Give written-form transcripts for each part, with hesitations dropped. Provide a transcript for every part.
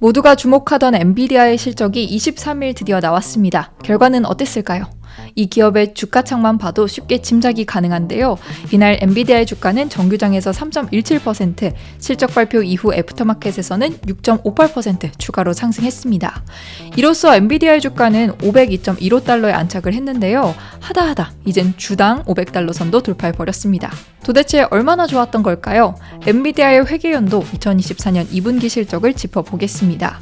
모두가 주목하던 엔비디아의 실적이 23일 드디어 나왔습니다. 결과는 어땠을까요? 이 기업의 주가창만 봐도 쉽게 짐작이 가능한데요. 이날 엔비디아의 주가는 정규장에서 3.17%, 실적 발표 이후 애프터마켓에서는 6.58% 추가로 상승했습니다. 이로써 엔비디아의 주가는 502.15달러에 안착을 했는데요. 하다하다 이젠 주당 500달러 선도 돌파해버렸습니다. 도대체 얼마나 좋았던 걸까요? 엔비디아의 회계연도 2024년 2분기 실적을 짚어보겠습니다.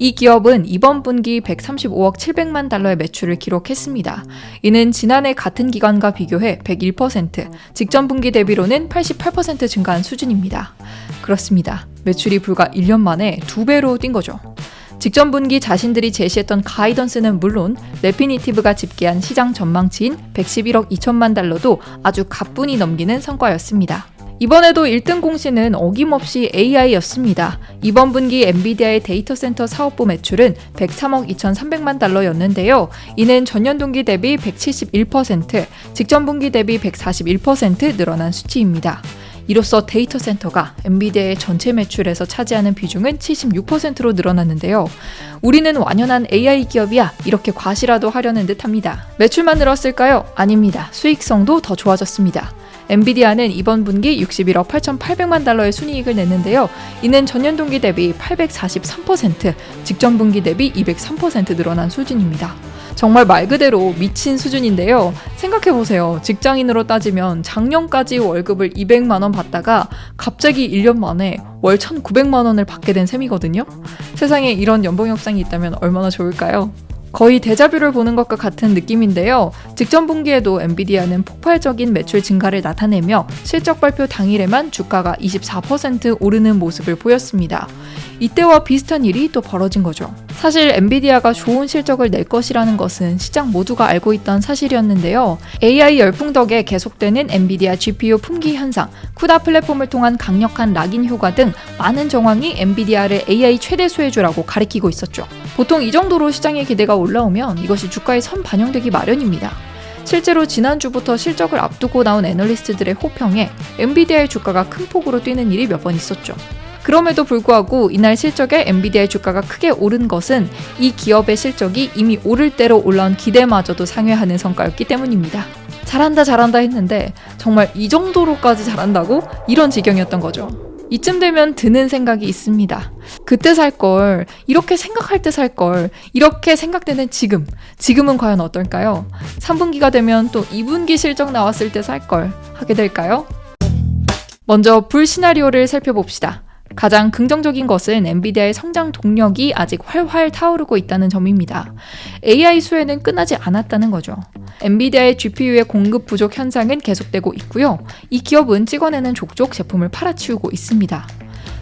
이 기업은 이번 분기 135억 700만 달러의 매출을 기록했습니다. 이는 지난해 같은 기간과 비교해 101%, 직전 분기 대비로는 88% 증가한 수준입니다. 그렇습니다. 매출이 불과 1년 만에 2배로 뛴 거죠. 직전 분기 자신들이 제시했던 가이던스는 물론 레피니티브가 집계한 시장 전망치인 111억 2천만 달러도 아주 가뿐히 넘기는 성과였습니다. 이번에도 1등 공신은 어김없이 AI였습니다. 이번 분기 엔비디아의 데이터 센터 사업부 매출은 103억 2,300만 달러였는데요. 이는 전년 동기 대비 171%, 직전 분기 대비 141% 늘어난 수치입니다. 이로써 데이터 센터가 엔비디아의 전체 매출에서 차지하는 비중은 76%로 늘어났는데요. 우리는 완연한 AI 기업이야 이렇게 과시라도 하려는 듯합니다. 매출만 늘었을까요? 아닙니다. 수익성도 더 좋아졌습니다. 엔비디아는 이번 분기 61억 8,800만 달러의 순이익을 냈는데요. 이는 전년 동기 대비 843%, 직전 분기 대비 203% 늘어난 수준입니다. 정말 말 그대로 미친 수준인데요. 생각해보세요. 직장인으로 따지면 작년까지 월급을 200만 원 받다가 갑자기 1년 만에 월 1,900만 원을 받게 된 셈이거든요. 세상에 이런 연봉 협상이 있다면 얼마나 좋을까요? 거의 데자뷰를 보는 것과 같은 느낌인데요. 직전 분기에도 엔비디아는 폭발적인 매출 증가를 나타내며 실적 발표 당일에만 주가가 24% 오르는 모습을 보였습니다. 이때와 비슷한 일이 또 벌어진 거죠. 사실 엔비디아가 좋은 실적을 낼 것이라는 것은 시장 모두가 알고 있던 사실이었는데요. AI 열풍 덕에 계속되는 엔비디아 GPU 품귀 현상, 쿠다 플랫폼을 통한 강력한 락인 효과 등 많은 정황이 엔비디아를 AI 최대 수혜주라고 가리키고 있었죠. 보통 이 정도로 시장의 기대가 올라오면 이것이 주가에 선 반영되기 마련입니다. 실제로 지난주부터 실적을 앞두고 나온 애널리스트들의 호평에 엔비디아의 주가가 큰 폭으로 뛰는 일이 몇 번 있었죠. 그럼에도 불구하고 이날 실적에 엔비디아의 주가가 크게 오른 것은 이 기업의 실적이 이미 오를 대로 올라온 기대마저도 상회하는 성과였기 때문입니다. 잘한다 했는데 정말 이 정도로까지 잘한다고? 이런 지경이었던 거죠. 이쯤 되면 드는 생각이 있습니다. 그때 살 걸, 이렇게 생각할 때 살 걸, 이렇게 생각되는 지금은 과연 어떨까요? 3분기가 되면 또 2분기 실적 나왔을 때 살 걸 하게 될까요? 먼저 불 시나리오를 살펴봅시다. 가장 긍정적인 것은 엔비디아의 성장 동력이 아직 활활 타오르고 있다는 점입니다. AI 수혜는 끝나지 않았다는 거죠. 엔비디아의 GPU의 공급 부족 현상은 계속되고 있고요. 이 기업은 찍어내는 족족 제품을 팔아치우고 있습니다.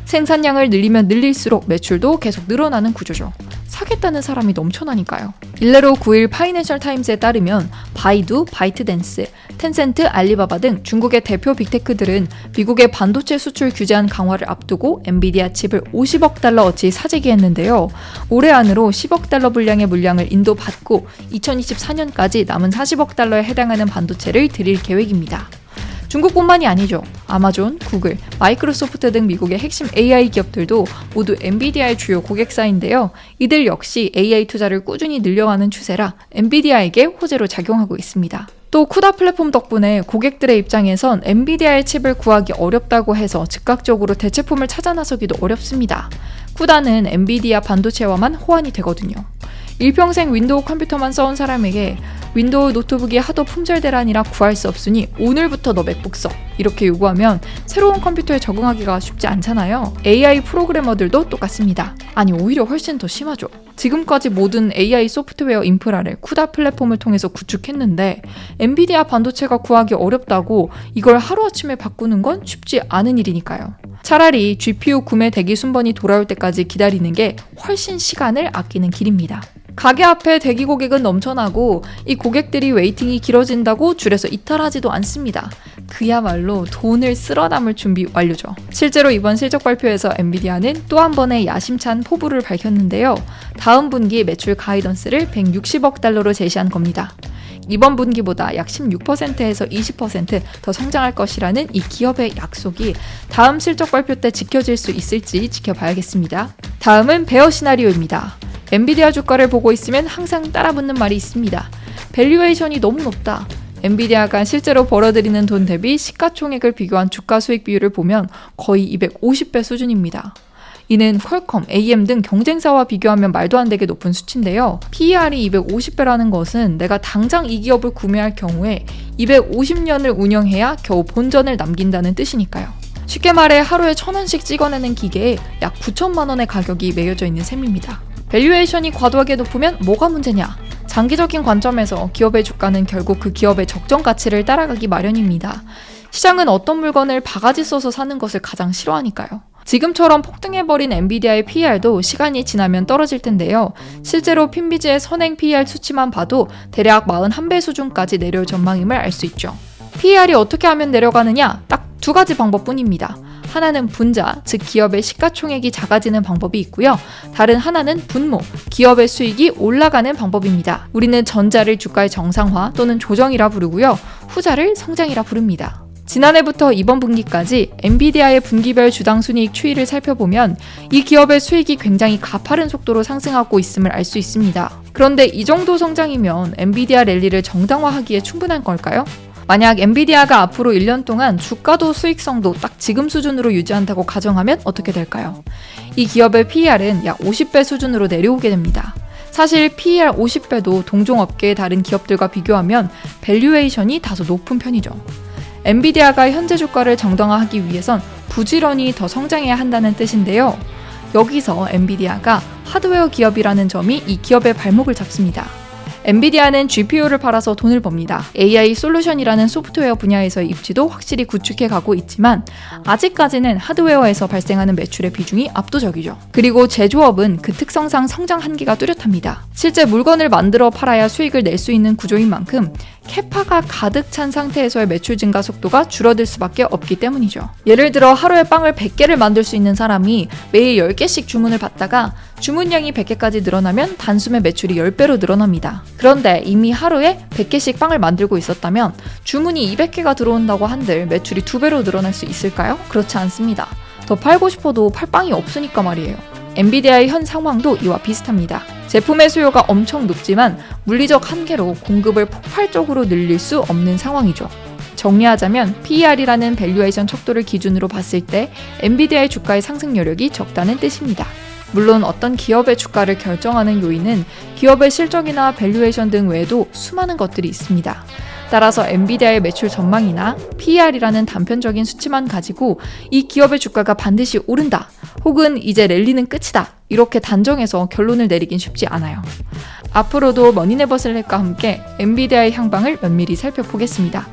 생산량을 늘리면 늘릴수록 매출도 계속 늘어나는 구조죠. 사겠다는 사람이 넘쳐나니까요. 일례로 9일 파이낸셜 타임스에 따르면 바이두, 바이트댄스, 텐센트, 알리바바 등 중국의 대표 빅테크들은 미국의 반도체 수출 규제안 강화를 앞두고 엔비디아 칩을 50억 달러어치 사재기했는데요. 올해 안으로 10억 달러 분량의 물량을 인도받고 2024년까지 남은 40억 달러에 해당하는 반도체를 드릴 계획입니다. 중국뿐만이 아니죠. 아마존, 구글, 마이크로소프트 등 미국의 핵심 AI 기업들도 모두 엔비디아의 주요 고객사인데요. 이들 역시 AI 투자를 꾸준히 늘려가는 추세라 엔비디아에게 호재로 작용하고 있습니다. 또 쿠다 플랫폼 덕분에 고객들의 입장에선 엔비디아의 칩을 구하기 어렵다고 해서 즉각적으로 대체품을 찾아 나서기도 어렵습니다. 쿠다는 엔비디아 반도체와만 호환이 되거든요. 일평생 윈도우 컴퓨터만 써온 사람에게 윈도우 노트북이 하도 품절대란이라 구할 수 없으니 오늘부터 너 맥북 써 이렇게 요구하면 새로운 컴퓨터에 적응하기가 쉽지 않잖아요. AI 프로그래머들도 똑같습니다. 아니 오히려 훨씬 더 심하죠. 지금까지 모든 AI 소프트웨어 인프라를 쿠다 플랫폼을 통해서 구축했는데 엔비디아 반도체가 구하기 어렵다고 이걸 하루아침에 바꾸는 건 쉽지 않은 일이니까요. 차라리 GPU 구매 대기 순번이 돌아올 때까지 기다리는 게 훨씬 시간을 아끼는 길입니다. 가게 앞에 대기 고객은 넘쳐나고 이 고객들이 웨이팅이 길어진다고 줄에서 이탈하지도 않습니다. 그야말로 돈을 쓸어 담을 준비 완료죠. 실제로 이번 실적 발표에서 엔비디아는 또 한 번의 야심찬 포부를 밝혔는데요. 다음 분기 매출 가이던스를 160억 달러로 제시한 겁니다. 이번 분기보다 약 16%에서 20% 더 성장할 것이라는 이 기업의 약속이 다음 실적 발표 때 지켜질 수 있을지 지켜봐야겠습니다. 다음은 베어 시나리오입니다. 엔비디아 주가를 보고 있으면 항상 따라붙는 말이 있습니다. 밸류에이션이 너무 높다. 엔비디아가 실제로 벌어들이는 돈 대비 시가총액을 비교한 주가 수익 비율을 보면 거의 250배 수준입니다. 이는 퀄컴, AM 등 경쟁사와 비교하면 말도 안 되게 높은 수치인데요. PER이 250배라는 것은 내가 당장 이 기업을 구매할 경우에 250년을 운영해야 겨우 본전을 남긴다는 뜻이니까요. 쉽게 말해 하루에 1,000원씩 찍어내는 기계에 약 9천만 원의 가격이 매겨져 있는 셈입니다. 밸류에이션이 과도하게 높으면 뭐가 문제냐? 장기적인 관점에서 기업의 주가는 결국 그 기업의 적정 가치를 따라가기 마련입니다. 시장은 어떤 물건을 바가지 써서 사는 것을 가장 싫어하니까요. 지금처럼 폭등해버린 엔비디아의 PER도 시간이 지나면 떨어질 텐데요. 실제로 핀비즈의 선행 PER 수치만 봐도 대략 41배 수준까지 내려올 전망임을 알 수 있죠. PER이 어떻게 하면 내려가느냐? 딱 두 가지 방법뿐입니다. 하나는 분자, 즉 기업의 시가총액이 작아지는 방법이 있고요. 다른 하나는 분모, 기업의 수익이 올라가는 방법입니다. 우리는 전자를 주가의 정상화 또는 조정이라 부르고요. 후자를 성장이라 부릅니다. 지난해부터 이번 분기까지 엔비디아의 분기별 주당 순이익 추이를 살펴보면 이 기업의 수익이 굉장히 가파른 속도로 상승하고 있음을 알 수 있습니다. 그런데 이 정도 성장이면 엔비디아 랠리를 정당화하기에 충분한 걸까요? 만약 엔비디아가 앞으로 1년 동안 주가도 수익성도 딱 지금 수준으로 유지한다고 가정하면 어떻게 될까요? 이 기업의 PER은 약 50배 수준으로 내려오게 됩니다. 사실 PER 50배도 동종업계의 다른 기업들과 비교하면 밸류에이션이 다소 높은 편이죠. 엔비디아가 현재 주가를 정당화하기 위해선 부지런히 더 성장해야 한다는 뜻인데요. 여기서 엔비디아가 하드웨어 기업이라는 점이 이 기업의 발목을 잡습니다. 엔비디아는 GPU를 팔아서 돈을 법니다. AI 솔루션이라는 소프트웨어 분야에서의 입지도 확실히 구축해 가고 있지만 아직까지는 하드웨어에서 발생하는 매출의 비중이 압도적이죠. 그리고 제조업은 그 특성상 성장 한계가 뚜렷합니다. 실제 물건을 만들어 팔아야 수익을 낼 수 있는 구조인 만큼 캐파가 가득 찬 상태에서의 매출 증가 속도가 줄어들 수밖에 없기 때문이죠. 예를 들어 하루에 빵을 100개를 만들 수 있는 사람이 매일 10개씩 주문을 받다가 주문량이 100개까지 늘어나면 단숨에 매출이 10배로 늘어납니다. 그런데 이미 하루에 100개씩 빵을 만들고 있었다면 주문이 200개가 들어온다고 한들 매출이 2배로 늘어날 수 있을까요? 그렇지 않습니다. 더 팔고 싶어도 팔 빵이 없으니까 말이에요. 엔비디아의 현 상황도 이와 비슷합니다. 제품의 수요가 엄청 높지만 물리적 한계로 공급을 폭발적으로 늘릴 수 없는 상황이죠. 정리하자면 PER이라는 밸류에이션 척도를 기준으로 봤을 때 엔비디아의 주가의 상승 여력이 적다는 뜻입니다. 물론 어떤 기업의 주가를 결정하는 요인은 기업의 실적이나 밸류에이션 등 외에도 수많은 것들이 있습니다. 따라서 엔비디아의 매출 전망이나 PER이라는 단편적인 수치만 가지고 이 기업의 주가가 반드시 오른다 혹은 이제 랠리는 끝이다 이렇게 단정해서 결론을 내리긴 쉽지 않아요. 앞으로도 머니네버슬랩과 함께 엔비디아의 향방을 면밀히 살펴보겠습니다.